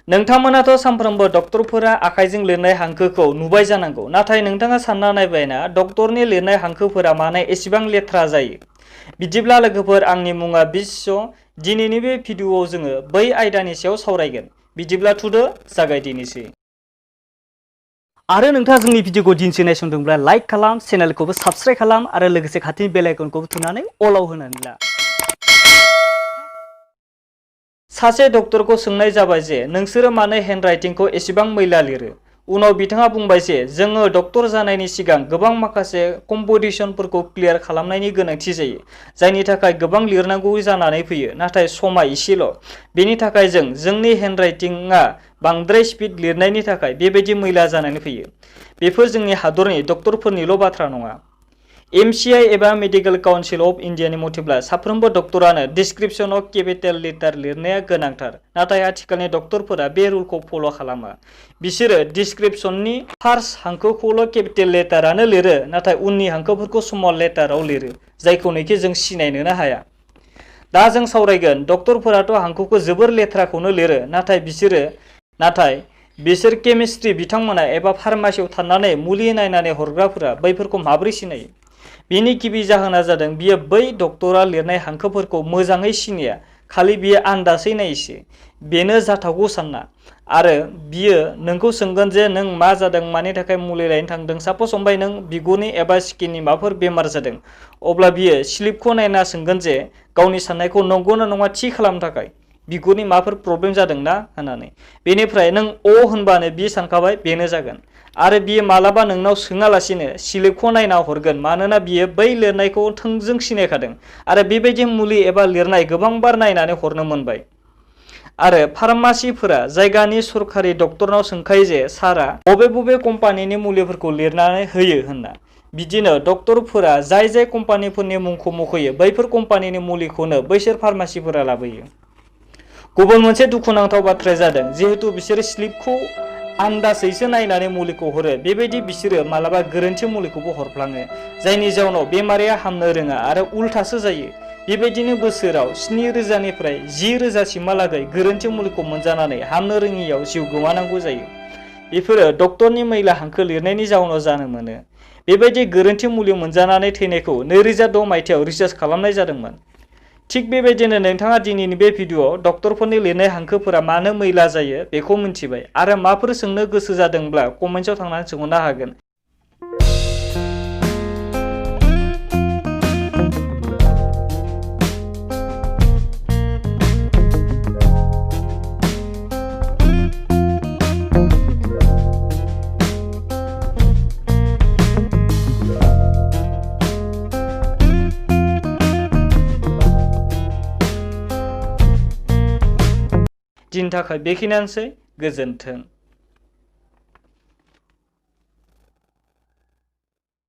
नोंथांमोनाथ' सानफ्रोमबो डक्टरफोरा आखाइजों लिरनाय हांखोखौ नुबाय जानांगौ, नाथाय नोंथाङा सानना नायबायना डक्टरनि लिरनाय हांखोफोरा मानो एसेबां लेथ्रा जायो? बिदिब्ला लोगोफोर, आंनि मुङा बिश्व। दिनैनि बे भिडिअआव जोङो बै आयदानि सायाव सावरायगोन। बिदिब्ला थुदो जागायदिनिसै। आरो नोंथाङा जोंनि भिडिअखौ दिनैसो नायसंदोंब्ला लाइक खालाम, चेनेलखौबो साबस्क्राइब खालाम आरो लोगोसे खाथिनि बेल आइकनखौबो थुनानै अलाव होनानै ला। सासे डक्टरखौ सोंनाय जाबाय जे नोंसोरो मानो हेन्डराइटिंखौ एसेबां मैला लिरो। उनाव बिथाङा बुंबाय जे जोङो डक्टर जानायनि सिगां गोबां माखासे कम्पिटिशनफोरखौ क्लियार खालामनायनि गोनांथि जायो, जायनि थाखाय गोबां लिरनांगौ जानानै फैयो, नाथाय समा एसेल'। बेनि थाखाय जोंनि हेन्डराइटिंआ बांद्राय स्पिड लिरनायनि थाखाय बेबायदि मैला जानानै फैयो। बेफोर जोंनि हादरनि डक्टरफोरनिल' बाथ्रा नङा। MCI एबा मेडिकेल काउन्सिल अफ इन्डियानि मथेब्ला साफ्रोमबो डक्टरानो डिस्क्रिप्शनाव केपिटेल लेटार लिरनाया गोनांथार, नाथाय आथिखालनि डक्टरफोरा बे रुलखौ फल' खालामा। बिसोरो डिस्क्रिप्शननि फार्स्ट हांखोखौल' केपिटेल लेटारानो लिरो, नाथाय उननि हांखोफोरखौ स्मल लेटाराव लिरो, जायखौनोखि जों सिनायनोनो हाया। दा जों सावरायगोन डक्टरफोराथ' हांखोखौ जोबोर लेथ्राखौनो लिरो, नाथाय बिसोर केमिस्ट्रि बिथांमोना एबा फार्मासियाव थांनानै मुलि नायनानै हरग्राफोरा बैफोरखौ माबोरै सिनायो? बेनि गिबि जाहोना जादों बियो बै डक्टरा लिरनाय हांखोफोरखौ मोजाङै सिनाया, खालि बियो आन्दासै नायसो। बेनो जाथावगौ सानना, आरो बियो नोंखौ सोंगोन जे नों मा जादों, मानि थाखाय मुलि लायनो थांदों। सापस हमबाय नों बिगुरनि एबा स्किननि माबाफोर बेमार जादों, अब्ला बियो स्लिपखौ नायना सोंगोन जे गावनि साननायखौ नंगौना नङा थि खालामनो थाखाय बिगुरनि माबाफोर प्रब्लेम जादोंना होननानै। बेनिफ्राय नों अ होनबानो बियो सानखाबाय बेनो जागोन, आरो बियो मालाबा नोंनाव सोङालासिनो स्लिपखौ नायना हरगोन, मानोना बियो बै लिरनायखौ थोंजों सिनायखादों आरो बेबायदि मुलि एबा लिरनाय गोबांबार नायनानै हरनो मोनबाय। आरो फार्मासिफोरा जायगानि सरकारि डक्टरनाव सोंखायो जे सारआ बबे कम्पानिनि मुलिफोरखौ लिरनानै होयो होनना। बिदिनो डक्टरफोरा जाय कम्पानिफोरनि मुंखौ मख'यो बैफोर कम्पानिनि मुलिखौनो बैसोर फार्मासिफोरा लाबोयो। गुबुन मोनसे दुखुनांथाव बाथ्राया जादों जिहेतु बिसोरो स्लिपखौ आन्दासैसो नायनानै मुलिखौ हरो, बेबायदि बिसोरो मालाबा गोरोन्थि मुलिखौबो हरफ्लाङो, जायनि जाउनाव बेमारिया हामनो रोङा आरो उल्थासो जायो। बेबायदिनो बोसोराव 7,000निफ्राय 10,000सिमहालागै गोरोन्थि मुलिखौ मोनजानानै हामनो रोङियाव जिउ गोमानांगौ जायो। बेफोरो डक्टरनि मैला हांखो लिरनायनि जाउनाव जानो मोनो। बेबायदि गोरोन्थि मुलि मोनजानानै थैनायखौ 2006 मायथाइयाव रिसार्च खालामनाय जादोंमोन। थिग बेबायदिनो नोंथाङा दिनैनि बे भिडिअआव डक्टरफोरनि लिरनाय हांखोफोरा मानो मैला जायो बेखौ मिन्थिबाय, आरो माफोर सोंनो गोसो जादोंब्ला कमेन्ट्सआव थांनानै सोंहरनो हागोन। दिनैनि थाखाय बेखिनियानोसै, गोजोन्थों।